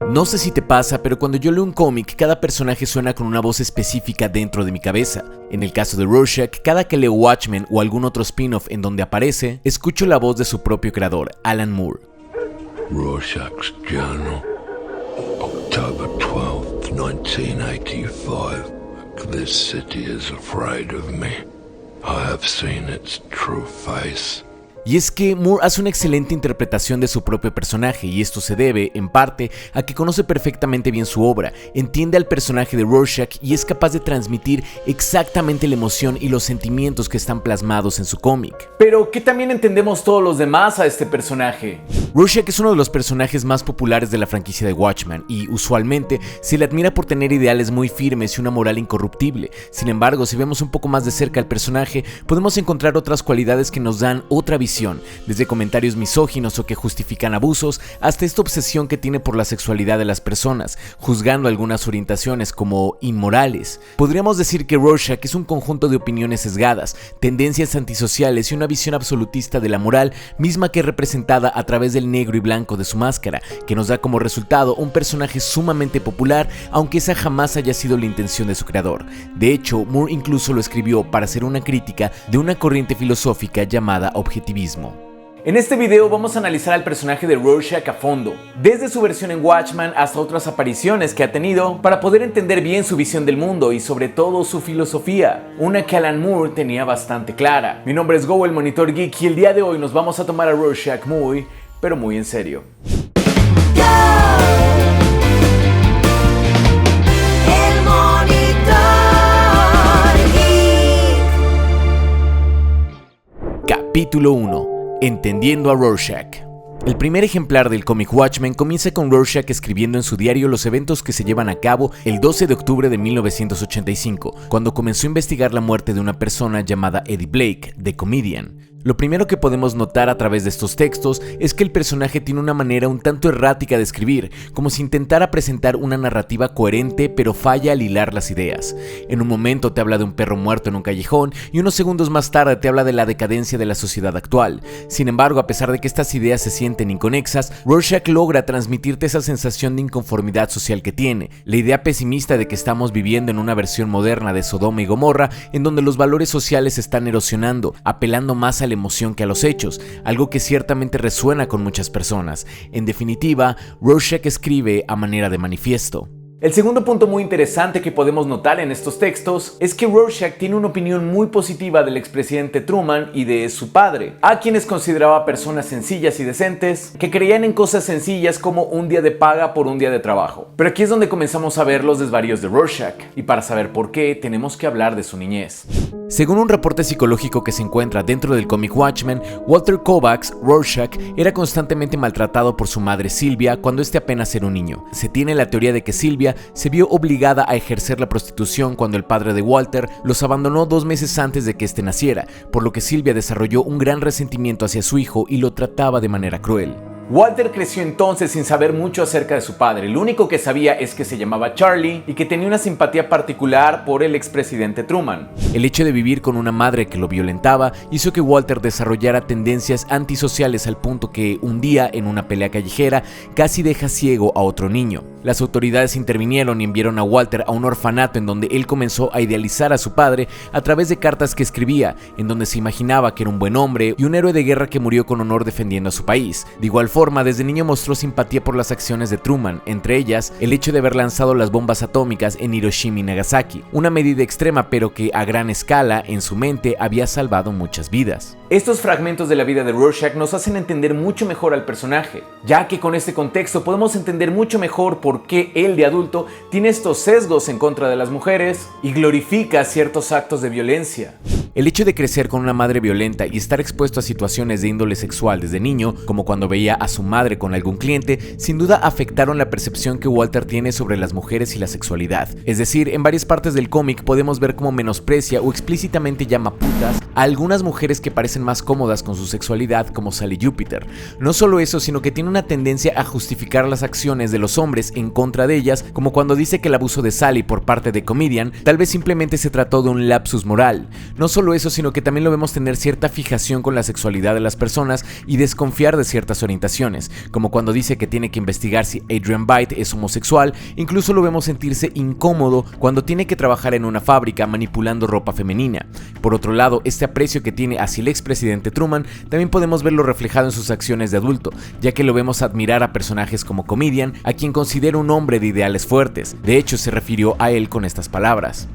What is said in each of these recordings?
No sé si te pasa, pero cuando yo leo un cómic, cada personaje suena con una voz específica dentro de mi cabeza. En el caso de Rorschach, cada que leo Watchmen o algún otro spin-off en donde aparece, escucho la voz de su propio creador, Alan Moore. Rorschach's Journal, October 12th, 1985. This city is afraid of me. I have seen its true face. Y es que Moore hace una excelente interpretación de su propio personaje, y esto se debe, en parte, a que conoce perfectamente bien su obra, entiende al personaje de Rorschach y es capaz de transmitir exactamente la emoción y los sentimientos que están plasmados en su cómic. Pero ¿qué también entendemos todos los demás a este personaje? Rorschach es uno de los personajes más populares de la franquicia de Watchmen y usualmente se le admira por tener ideales muy firmes y una moral incorruptible. Sin embargo, si vemos un poco más de cerca al personaje, podemos encontrar otras cualidades que nos dan otra visión, desde comentarios misóginos o que justifican abusos, hasta esta obsesión que tiene por la sexualidad de las personas, juzgando algunas orientaciones como inmorales. Podríamos decir que Rorschach es un conjunto de opiniones sesgadas, tendencias antisociales y una visión absolutista de la moral, misma que es representada a través del negro y blanco de su máscara, que nos da como resultado un personaje sumamente popular, aunque esa jamás haya sido la intención de su creador. De hecho, Moore incluso lo escribió para hacer una crítica de una corriente filosófica llamada objetivismo. En este video vamos a analizar al personaje de Rorschach a fondo, desde su versión en Watchmen hasta otras apariciones que ha tenido, para poder entender bien su visión del mundo y sobre todo su filosofía, una que Alan Moore tenía bastante clara. Mi nombre es Go, el Monitor Geek, y el día de hoy nos vamos a tomar a Rorschach muy, pero muy en serio. Capítulo 1. Entendiendo a Rorschach. El primer ejemplar del cómic Watchmen comienza con Rorschach escribiendo en su diario los eventos que se llevan a cabo el 12 de octubre de 1985, cuando comenzó a investigar la muerte de una persona llamada Eddie Blake, The Comedian. Lo primero que podemos notar a través de estos textos es que el personaje tiene una manera un tanto errática de escribir, como si intentara presentar una narrativa coherente pero falla al hilar las ideas. En un momento te habla de un perro muerto en un callejón y unos segundos más tarde te habla de la decadencia de la sociedad actual. Sin embargo, a pesar de que estas ideas se sienten inconexas, Rorschach logra transmitirte esa sensación de inconformidad social que tiene, la idea pesimista de que estamos viviendo en una versión moderna de Sodoma y Gomorra, en donde los valores sociales se están erosionando, apelando más a la emoción que a los hechos, algo que ciertamente resuena con muchas personas. En definitiva, Rorschach escribe a manera de manifiesto. El segundo punto muy interesante que podemos notar en estos textos es que Rorschach tiene una opinión muy positiva del expresidente Truman y de su padre, a quienes consideraba personas sencillas y decentes, que creían en cosas sencillas como un día de paga por un día de trabajo. Pero aquí es donde comenzamos a ver los desvaríos de Rorschach, y para saber por qué tenemos que hablar de su niñez. Según un reporte psicológico que se encuentra dentro del cómic Watchmen, Walter Kovacs, Rorschach, era constantemente maltratado por su madre Sylvia cuando este apenas era un niño. Se tiene la teoría de que Sylvia se vio obligada a ejercer la prostitución cuando el padre de Walter los abandonó 2 meses antes de que este naciera, por lo que Sylvia desarrolló un gran resentimiento hacia su hijo y lo trataba de manera cruel. Walter creció entonces sin saber mucho acerca de su padre. Lo único que sabía es que se llamaba Charlie y que tenía una simpatía particular por el expresidente Truman. El hecho de vivir con una madre que lo violentaba hizo que Walter desarrollara tendencias antisociales al punto que un día, en una pelea callejera, casi deja ciego a otro niño. Las autoridades intervinieron y enviaron a Walter a un orfanato en donde él comenzó a idealizar a su padre a través de cartas que escribía, en donde se imaginaba que era un buen hombre y un héroe de guerra que murió con honor defendiendo a su país. De igual forma, desde niño mostró simpatía por las acciones de Truman, entre ellas el hecho de haber lanzado las bombas atómicas en Hiroshima y Nagasaki, una medida extrema pero que a gran escala en su mente había salvado muchas vidas. Estos fragmentos de la vida de Rorschach nos hacen entender mucho mejor al personaje, ya que con este contexto podemos entender mucho mejor por qué él de adulto tiene estos sesgos en contra de las mujeres y glorifica ciertos actos de violencia. El hecho de crecer con una madre violenta y estar expuesto a situaciones de índole sexual desde niño, como cuando veía a su madre con algún cliente, sin duda afectaron la percepción que Walter tiene sobre las mujeres y la sexualidad. Es decir, en varias partes del cómic podemos ver cómo menosprecia o explícitamente llama putas a algunas mujeres que parecen más cómodas con su sexualidad, como Sally Jupiter. No solo eso, sino que tiene una tendencia a justificar las acciones de los hombres en contra de ellas, como cuando dice que el abuso de Sally por parte de Comedian tal vez simplemente se trató de un lapsus moral. No solo solo eso, sino que también lo vemos tener cierta fijación con la sexualidad de las personas y desconfiar de ciertas orientaciones, como cuando dice que tiene que investigar si Adrian Veidt es homosexual. Incluso lo vemos sentirse incómodo cuando tiene que trabajar en una fábrica manipulando ropa femenina. Por otro lado, este aprecio que tiene hacia el expresidente Truman también podemos verlo reflejado en sus acciones de adulto, ya que lo vemos admirar a personajes como Comedian, a quien considera un hombre de ideales fuertes. De hecho, se refirió a él con estas palabras: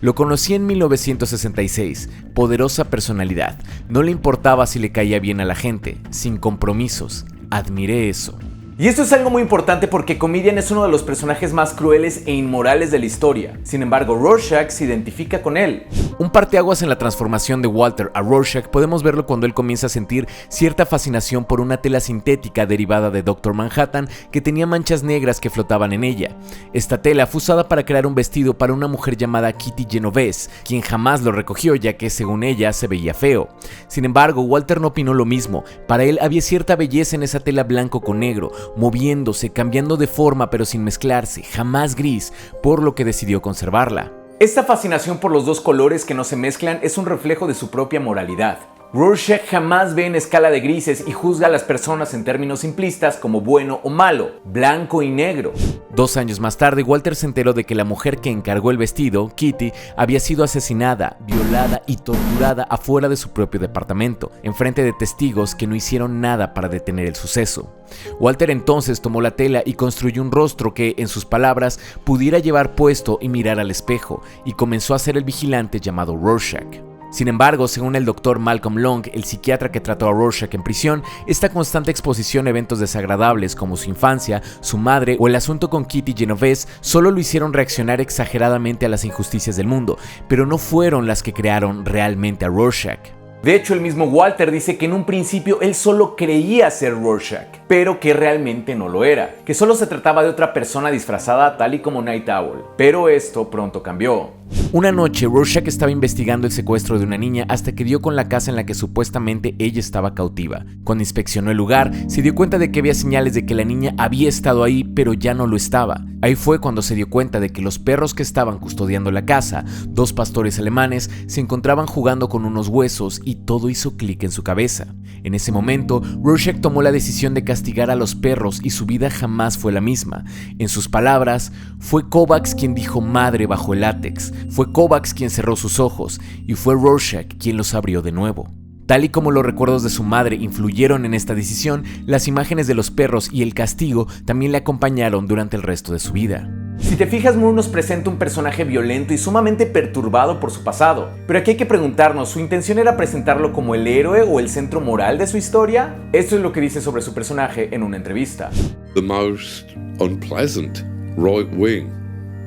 lo conocí en 1966, poderosa personalidad, no le importaba si le caía bien a la gente, sin compromisos, admiré eso. Y esto es algo muy importante porque Comedian es uno de los personajes más crueles e inmorales de la historia. Sin embargo, Rorschach se identifica con él. Un parteaguas en la transformación de Walter a Rorschach podemos verlo cuando él comienza a sentir cierta fascinación por una tela sintética derivada de Dr. Manhattan que tenía manchas negras que flotaban en ella. Esta tela fue usada para crear un vestido para una mujer llamada Kitty Genovese, quien jamás lo recogió ya que según ella se veía feo. Sin embargo, Walter no opinó lo mismo. Para él había cierta belleza en esa tela blanco con negro, moviéndose, cambiando de forma pero sin mezclarse, jamás gris, por lo que decidió conservarla. Esta fascinación por los dos colores que no se mezclan es un reflejo de su propia moralidad. Rorschach jamás ve en escala de grises y juzga a las personas en términos simplistas como bueno o malo, blanco y negro. 2 años más tarde, Walter se enteró de que la mujer que encargó el vestido, Kitty, había sido asesinada, violada y torturada afuera de su propio departamento, enfrente de testigos que no hicieron nada para detener el suceso. Walter entonces tomó la tela y construyó un rostro que, en sus palabras, pudiera llevar puesto y mirar al espejo, y comenzó a ser el vigilante llamado Rorschach. Sin embargo, según el Dr. Malcolm Long, el psiquiatra que trató a Rorschach en prisión, esta constante exposición a eventos desagradables como su infancia, su madre o el asunto con Kitty Genovese solo lo hicieron reaccionar exageradamente a las injusticias del mundo, pero no fueron las que crearon realmente a Rorschach. De hecho, el mismo Walter dice que en un principio él solo creía ser Rorschach, pero que realmente no lo era, que solo se trataba de otra persona disfrazada tal y como Night Owl. Pero esto pronto cambió. Una noche, Rorschach estaba investigando el secuestro de una niña hasta que dio con la casa en la que supuestamente ella estaba cautiva. Cuando inspeccionó el lugar, se dio cuenta de que había señales de que la niña había estado ahí, pero ya no lo estaba. Ahí fue cuando se dio cuenta de que los perros que estaban custodiando la casa, 2 pastores alemanes, se encontraban jugando con unos huesos y todo hizo clic en su cabeza. En ese momento, Rorschach tomó la decisión de castigar a los perros y su vida jamás fue la misma. En sus palabras, fue Kovacs quien dijo madre bajo el látex, fue Kovacs quien cerró sus ojos y fue Rorschach quien los abrió de nuevo. Tal y como los recuerdos de su madre influyeron en esta decisión, las imágenes de los perros y el castigo también le acompañaron durante el resto de su vida. Si te fijas, Moore nos presenta un personaje violento y sumamente perturbado por su pasado. Pero aquí hay que preguntarnos, ¿su intención era presentarlo como el héroe o el centro moral de su historia? Esto es lo que dice sobre su personaje en una entrevista. The most unpleasant right-wing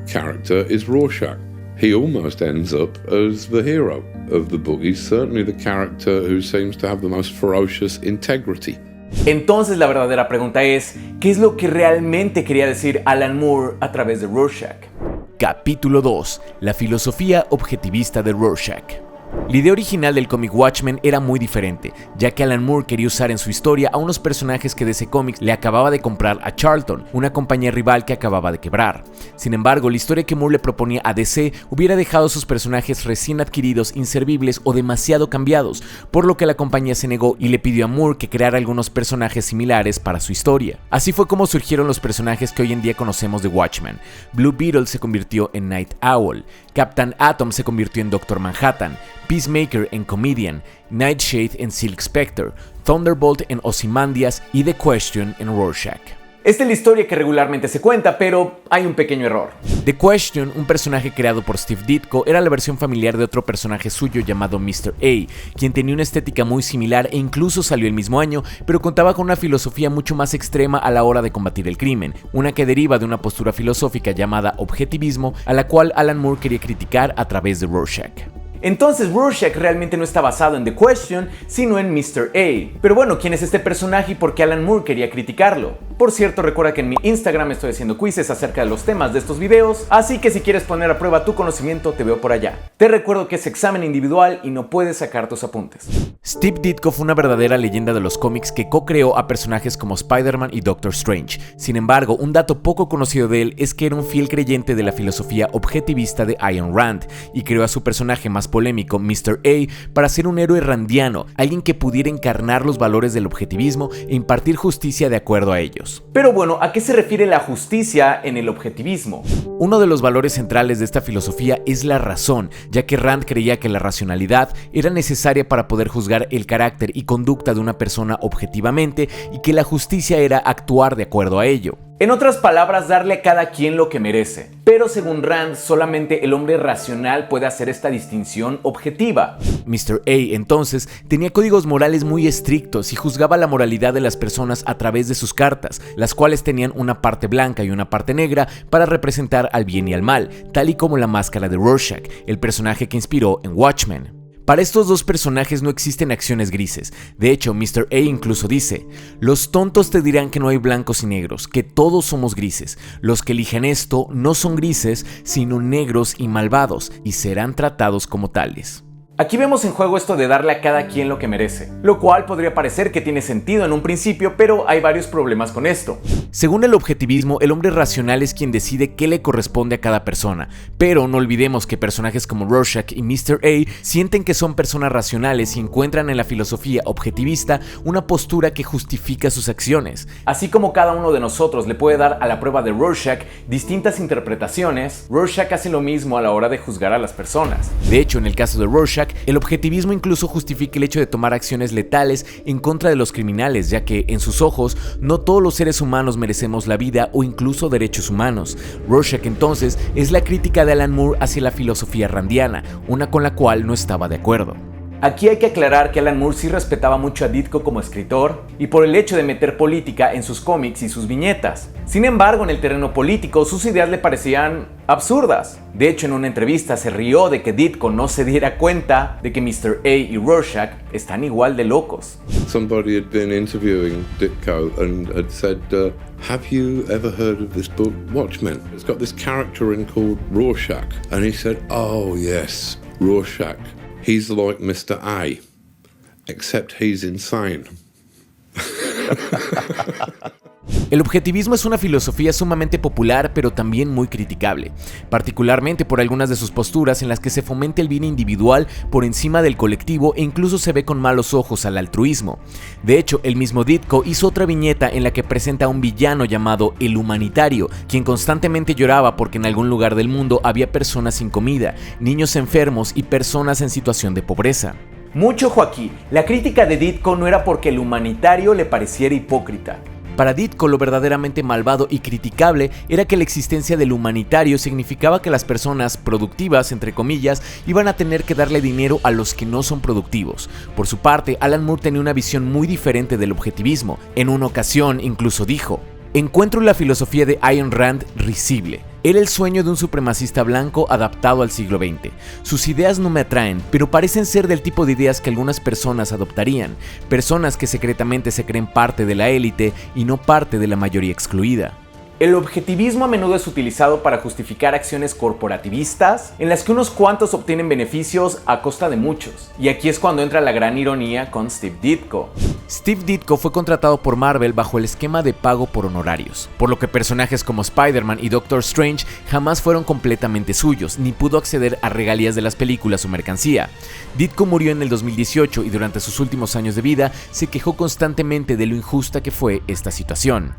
character is Rorschach. He almost ends up as the hero of the book. He's certainly the character who seems to have the most ferocious integrity. Entonces la verdadera pregunta es, ¿qué es lo que realmente quería decir Alan Moore a través de Rorschach? Capítulo 2. La filosofía objetivista de Rorschach. La idea original del cómic Watchmen era muy diferente, ya que Alan Moore quería usar en su historia a unos personajes que DC Comics le acababa de comprar a Charlton, una compañía rival que acababa de quebrar. Sin embargo, la historia que Moore le proponía a DC hubiera dejado a sus personajes recién adquiridos inservibles o demasiado cambiados, por lo que la compañía se negó y le pidió a Moore que creara algunos personajes similares para su historia. Así fue como surgieron los personajes que hoy en día conocemos de Watchmen. Blue Beetle se convirtió en Night Owl, Captain Atom se convirtió en Dr. Manhattan, Peacemaker en Comedian, Nightshade en Silk Spectre, Thunderbolt en Ozymandias y The Question en Rorschach. Esta es la historia que regularmente se cuenta, pero hay un pequeño error. The Question, un personaje creado por Steve Ditko, era la versión familiar de otro personaje suyo llamado Mr. A, quien tenía una estética muy similar e incluso salió el mismo año, pero contaba con una filosofía mucho más extrema a la hora de combatir el crimen, una que deriva de una postura filosófica llamada objetivismo, a la cual Alan Moore quería criticar a través de Rorschach. Entonces Rorschach realmente no está basado en The Question, sino en Mr. A. Pero bueno, ¿quién es este personaje y por qué Alan Moore quería criticarlo? Por cierto, recuerda que en mi Instagram estoy haciendo quizzes acerca de los temas de estos videos, así que si quieres poner a prueba tu conocimiento, te veo por allá. Te recuerdo que es examen individual y no puedes sacar tus apuntes. Steve Ditko fue una verdadera leyenda de los cómics que co-creó a personajes como Spider-Man y Doctor Strange. Sin embargo, un dato poco conocido de él es que era un fiel creyente de la filosofía objetivista de Ayn Rand y creó a su personaje más polémico, Mr. A, para ser un héroe randiano, alguien que pudiera encarnar los valores del objetivismo e impartir justicia de acuerdo a ellos. Pero bueno, ¿a qué se refiere la justicia en el objetivismo? Uno de los valores centrales de esta filosofía es la razón, ya que Rand creía que la racionalidad era necesaria para poder juzgar el carácter y conducta de una persona objetivamente y que la justicia era actuar de acuerdo a ello. En otras palabras, darle a cada quien lo que merece. Pero según Rand, solamente el hombre racional puede hacer esta distinción objetiva. Mr. A, entonces, tenía códigos morales muy estrictos y juzgaba la moralidad de las personas a través de sus cartas, las cuales tenían una parte blanca y una parte negra para representar al bien y al mal, tal y como la máscara de Rorschach, el personaje que inspiró en Watchmen. Para estos dos personajes no existen acciones grises. De hecho, Mr. A incluso dice: los tontos te dirán que no hay blancos y negros, que todos somos grises. Los que eligen esto no son grises, sino negros y malvados, y serán tratados como tales. Aquí vemos en juego esto de darle a cada quien lo que merece, lo cual podría parecer que tiene sentido en un principio, pero hay varios problemas con esto. Según el objetivismo, el hombre racional es quien decide qué le corresponde a cada persona, pero no olvidemos que personajes como Rorschach y Mr. A sienten que son personas racionales y encuentran en la filosofía objetivista una postura que justifica sus acciones. Así como cada uno de nosotros le puede dar a la prueba de Rorschach distintas interpretaciones, Rorschach hace lo mismo a la hora de juzgar a las personas. De hecho, en el caso de Rorschach, el objetivismo incluso justifica el hecho de tomar acciones letales en contra de los criminales, ya que, en sus ojos, no todos los seres humanos merecemos la vida o incluso derechos humanos. Rorschach, entonces, es la crítica de Alan Moore hacia la filosofía randiana, una con la cual no estaba de acuerdo. Aquí hay que aclarar que Alan Moore sí respetaba mucho a Ditko como escritor y por el hecho de meter política en sus cómics y sus viñetas. Sin embargo, en el terreno político sus ideas le parecían absurdas. De hecho, en una entrevista se rió de que Ditko no se diera cuenta de que Mr. A y Rorschach están igual de locos. Somebody had been interviewing Ditko and had said, have you ever heard of this book, Watchmen? It's got this character in called Rorschach. And he said, oh yes, Rorschach. He's like Mr. A, except he's insane. El objetivismo es una filosofía sumamente popular, pero también muy criticable, particularmente por algunas de sus posturas en las que se fomenta el bien individual por encima del colectivo e incluso se ve con malos ojos al altruismo. De hecho, el mismo Ditko hizo otra viñeta en la que presenta a un villano llamado el Humanitario, quien constantemente lloraba porque en algún lugar del mundo había personas sin comida, niños enfermos y personas en situación de pobreza. Mucho ojo aquí, la crítica de Ditko no era porque el Humanitario le pareciera hipócrita. Para Ditko, lo verdaderamente malvado y criticable era que la existencia del humanitario significaba que las personas productivas, entre comillas, iban a tener que darle dinero a los que no son productivos. Por su parte, Alan Moore tenía una visión muy diferente del objetivismo. En una ocasión incluso dijo: encuentro la filosofía de Ayn Rand risible. Era el sueño de un supremacista blanco adaptado al siglo XX. Sus ideas no me atraen, pero parecen ser del tipo de ideas que algunas personas adoptarían, personas que secretamente se creen parte de la élite y no parte de la mayoría excluida. El objetivismo a menudo es utilizado para justificar acciones corporativistas en las que unos cuantos obtienen beneficios a costa de muchos. Y aquí es cuando entra la gran ironía con Steve Ditko. Steve Ditko fue contratado por Marvel bajo el esquema de pago por honorarios, por lo que personajes como Spider-Man y Doctor Strange jamás fueron completamente suyos, ni pudo acceder a regalías de las películas o mercancía. Ditko murió en el 2018 y durante sus últimos años de vida se quejó constantemente de lo injusta que fue esta situación.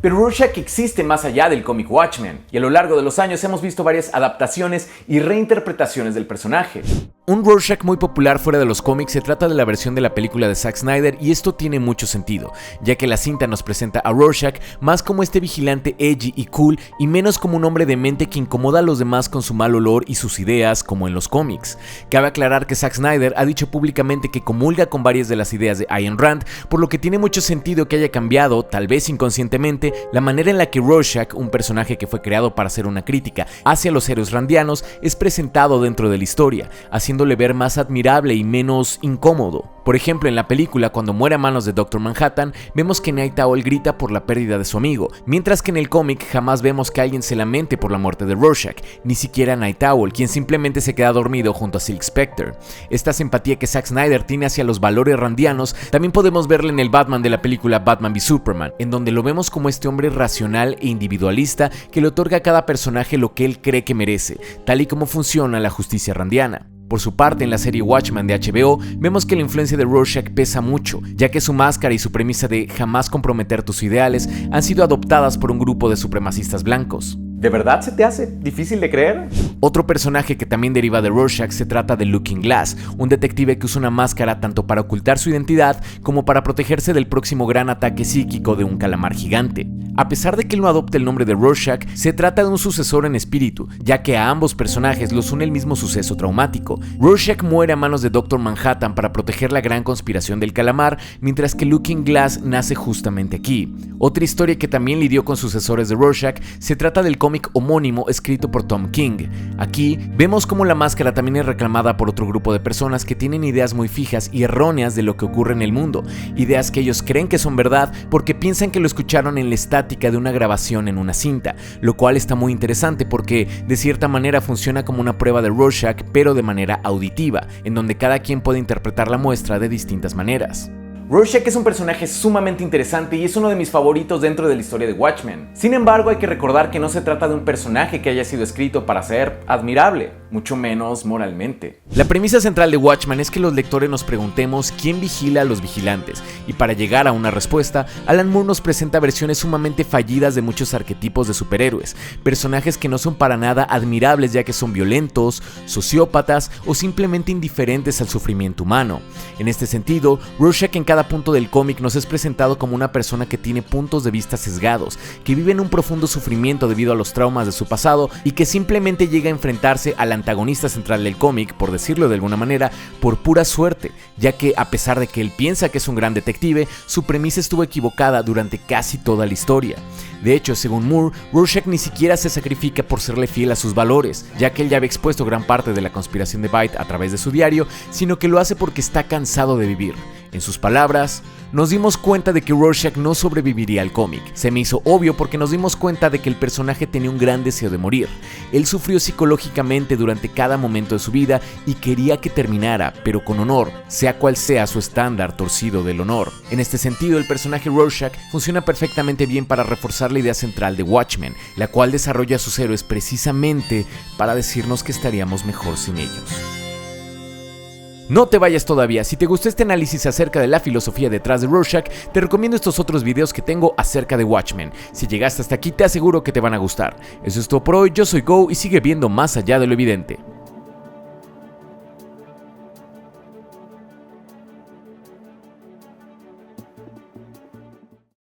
Pero Rorschach existe más allá del cómic Watchmen, y a lo largo de los años hemos visto varias adaptaciones y reinterpretaciones del personaje. Un Rorschach muy popular fuera de los cómics se trata de la versión de la película de Zack Snyder, y esto tiene mucho sentido, ya que la cinta nos presenta a Rorschach más como este vigilante edgy y cool, y menos como un hombre demente que incomoda a los demás con su mal olor y sus ideas, como en los cómics. Cabe aclarar que Zack Snyder ha dicho públicamente que comulga con varias de las ideas de Ayn Rand, por lo que tiene mucho sentido que haya cambiado, tal vez inconscientemente, la manera en la que Rorschach, un personaje que fue creado para hacer una crítica hacia los héroes randianos, es presentado dentro de la historia, haciendo haciéndole ver más admirable y menos incómodo. Por ejemplo, en la película, cuando muere a manos de Dr. Manhattan, vemos que Night Owl grita por la pérdida de su amigo, mientras que en el cómic jamás vemos que alguien se lamente por la muerte de Rorschach, ni siquiera Night Owl, quien simplemente se queda dormido junto a Silk Spectre. Esta simpatía que Zack Snyder tiene hacia los valores randianos también podemos verla en el Batman de la película Batman v Superman, en donde lo vemos como este hombre racional e individualista que le otorga a cada personaje lo que él cree que merece, tal y como funciona la justicia randiana. Por su parte, en la serie Watchmen de HBO, vemos que la influencia de Rorschach pesa mucho, ya que su máscara y su premisa de jamás comprometer tus ideales han sido adoptadas por un grupo de supremacistas blancos. ¿De verdad se te hace difícil de creer? Otro personaje que también deriva de Rorschach se trata de Looking Glass, un detective que usa una máscara tanto para ocultar su identidad como para protegerse del próximo gran ataque psíquico de un calamar gigante. A pesar de que él no adopte el nombre de Rorschach, se trata de un sucesor en espíritu, ya que a ambos personajes los une el mismo suceso traumático. Rorschach muere a manos de Dr. Manhattan para proteger la gran conspiración del calamar, mientras que Looking Glass nace justamente aquí. Otra historia que también lidió con sucesores de Rorschach se trata del cómic homónimo escrito por Tom King. Aquí vemos cómo la máscara también es reclamada por otro grupo de personas que tienen ideas muy fijas y erróneas de lo que ocurre en el mundo, ideas que ellos creen que son verdad porque piensan que lo escucharon en la estática de una grabación en una cinta, lo cual está muy interesante porque de cierta manera funciona como una prueba de Rorschach, pero de manera auditiva, en donde cada quien puede interpretar la muestra de distintas maneras. Rorschach es un personaje sumamente interesante y es uno de mis favoritos dentro de la historia de Watchmen. Sin embargo, hay que recordar que no se trata de un personaje que haya sido escrito para ser admirable, mucho menos moralmente. La premisa central de Watchmen es que los lectores nos preguntemos quién vigila a los vigilantes, y para llegar a una respuesta, Alan Moore nos presenta versiones sumamente fallidas de muchos arquetipos de superhéroes, personajes que no son para nada admirables ya que son violentos, sociópatas o simplemente indiferentes al sufrimiento humano. En este sentido, Rorschach en cada punto del cómic nos es presentado como una persona que tiene puntos de vista sesgados, que vive en un profundo sufrimiento debido a los traumas de su pasado y que simplemente llega a enfrentarse al antagonista central del cómic, por decirlo de alguna manera, por pura suerte, ya que a pesar de que él piensa que es un gran detective, su premisa estuvo equivocada durante casi toda la historia. De hecho, según Moore, Rorschach ni siquiera se sacrifica por serle fiel a sus valores, ya que él ya había expuesto gran parte de la conspiración de Veidt a través de su diario, sino que lo hace porque está cansado de vivir. En sus palabras, nos dimos cuenta de que Rorschach no sobreviviría al cómic. Se me hizo obvio porque nos dimos cuenta de que el personaje tenía un gran deseo de morir. Él sufrió psicológicamente durante cada momento de su vida y quería que terminara, pero con honor, sea cual sea su estándar torcido del honor. En este sentido, el personaje Rorschach funciona perfectamente bien para reforzar la idea central de Watchmen, la cual desarrolla a sus héroes precisamente para decirnos que estaríamos mejor sin ellos. No te vayas todavía, si te gustó este análisis acerca de la filosofía detrás de Rorschach, te recomiendo estos otros videos que tengo acerca de Watchmen. Si llegaste hasta aquí te aseguro que te van a gustar. Eso es todo por hoy, yo soy Go y sigue viendo más allá de lo evidente.